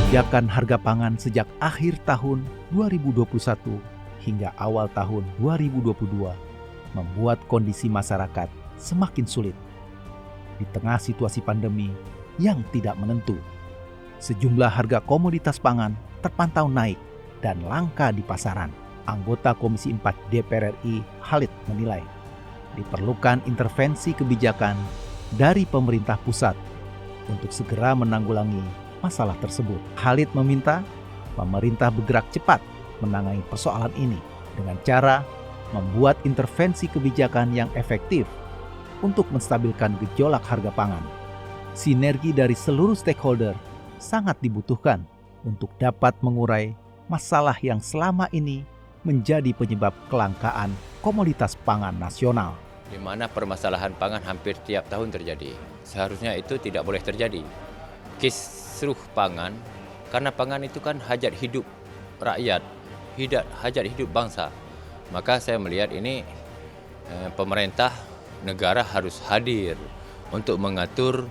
Lonjakan harga pangan sejak akhir tahun 2021 hingga awal tahun 2022 membuat kondisi masyarakat semakin sulit. Di tengah situasi pandemi yang tidak menentu, sejumlah harga komoditas pangan terpantau naik dan langka di pasaran. Anggota Komisi 4 DPR RI Khalid menilai diperlukan intervensi kebijakan dari pemerintah pusat untuk segera menanggulangi masalah tersebut. Khalid meminta pemerintah bergerak cepat menangani persoalan ini dengan cara membuat intervensi kebijakan yang efektif untuk menstabilkan gejolak harga pangan. Sinergi dari seluruh stakeholder sangat dibutuhkan untuk dapat mengurai masalah yang selama ini menjadi penyebab kelangkaan komoditas pangan nasional. Di mana permasalahan pangan hampir tiap tahun terjadi. Seharusnya itu tidak boleh terjadi. Kisruh pangan, karena pangan itu kan hajat hidup rakyat, hajat hidup bangsa. Maka saya melihat ini pemerintah negara harus hadir untuk mengatur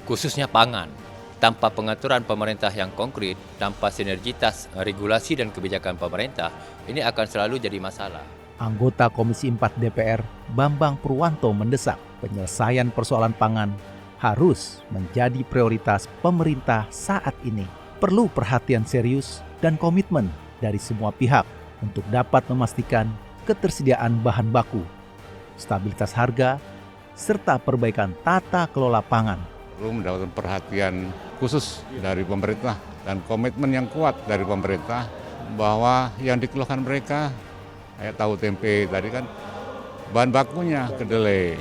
khususnya pangan. Tanpa pengaturan pemerintah yang konkret, tanpa sinergitas regulasi dan kebijakan pemerintah, ini akan selalu jadi masalah. Anggota Komisi 4 DPR Bambang Purwanto mendesak penyelesaian persoalan pangan harus menjadi prioritas pemerintah saat ini. Perlu perhatian serius dan komitmen dari semua pihak untuk dapat memastikan ketersediaan bahan baku, stabilitas harga, serta perbaikan tata kelola pangan. Perlu mendapatkan perhatian khusus dari pemerintah dan komitmen yang kuat dari pemerintah bahwa yang dikeluhkan mereka, kayak tahu tempe tadi kan, bahan bakunya kedelai.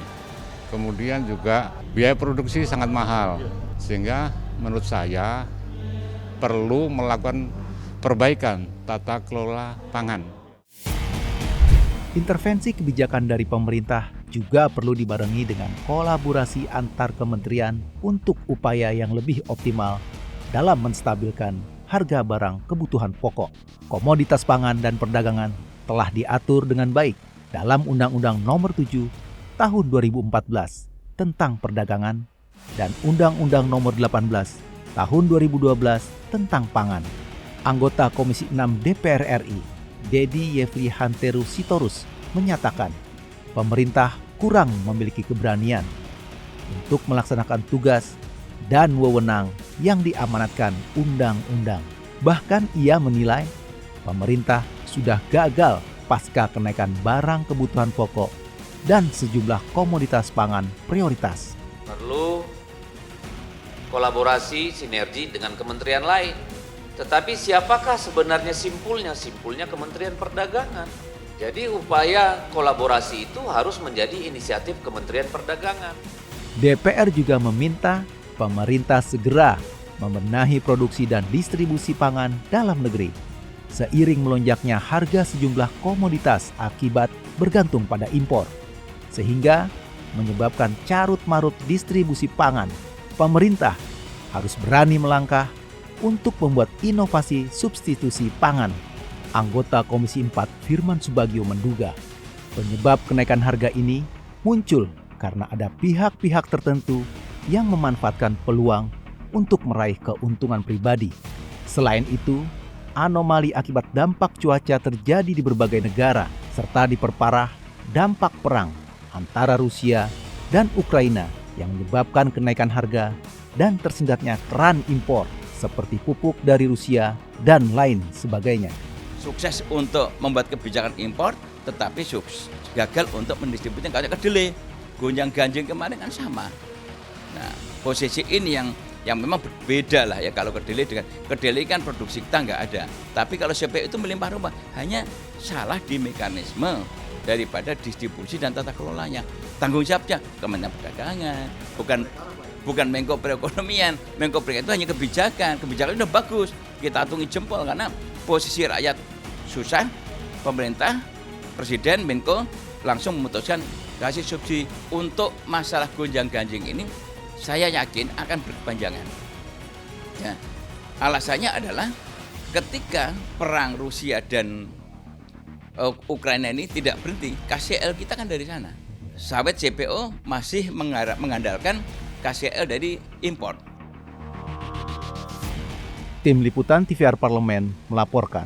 Kemudian juga biaya produksi sangat mahal, sehingga menurut saya perlu melakukan perbaikan tata kelola pangan. Intervensi kebijakan dari pemerintah juga perlu dibarengi dengan kolaborasi antar kementerian untuk upaya yang lebih optimal dalam menstabilkan harga barang kebutuhan pokok. Komoditas pangan dan perdagangan telah diatur dengan baik dalam Undang-Undang Nomor 7 Tahun 2014 tentang perdagangan dan Undang-Undang Nomor 18 Tahun 2012 tentang pangan. Anggota Komisi 6 DPR RI, Dedi Yefri Hanteru Sitorus, menyatakan pemerintah kurang memiliki keberanian untuk melaksanakan tugas dan wewenang yang diamanatkan undang-undang. Bahkan ia menilai pemerintah sudah gagal pasca kenaikan barang kebutuhan pokok dan sejumlah komoditas pangan prioritas. Perlu kolaborasi, sinergi dengan kementerian lain. Tetapi siapakah sebenarnya simpulnya? Simpulnya Kementerian Perdagangan. Jadi upaya kolaborasi itu harus menjadi inisiatif Kementerian Perdagangan. DPR juga meminta pemerintah segera membenahi produksi dan distribusi pangan dalam negeri. Seiring melonjaknya harga sejumlah komoditas akibat bergantung pada impor, sehingga menyebabkan carut-marut distribusi pangan. Pemerintah harus berani melangkah untuk membuat inovasi substitusi pangan. Anggota Komisi 4 Firman Subagio menduga penyebab kenaikan harga ini muncul karena ada pihak-pihak tertentu yang memanfaatkan peluang untuk meraih keuntungan pribadi. Selain itu, anomali akibat dampak cuaca terjadi di berbagai negara serta diperparah dampak perang antara Rusia dan Ukraina yang menyebabkan kenaikan harga dan tersendatnya keran impor seperti pupuk dari Rusia dan lain sebagainya. Sukses untuk membuat kebijakan impor, tetapi gagal untuk mendistribusikan kayak kedelai. Gonjang-ganjing kemarin kan sama. Nah, posisi ini yang memang berbeda lah ya. Kalau kedelai kan produksi kita nggak ada. Tapi kalau CPO itu melimpah ruah, hanya salah di mekanisme daripada distribusi dan tata kelolanya. Tanggung jawabnya Kementerian Perdagangan, bukan Menko Perekonomian. Menko Perekonomian itu hanya kebijakan udah bagus, kita atungi jempol karena posisi rakyat susah, pemerintah, presiden, Menko langsung memutuskan kasih subsidi. Untuk masalah gonjang-ganjing ini saya yakin akan berkepanjangan. Ya, alasannya adalah ketika perang Rusia dan Ukraina ini tidak berhenti, KCL kita kan dari sana. Sawit CPO masih mengandalkan KCL dari impor. Tim Liputan TVR Parlemen melaporkan.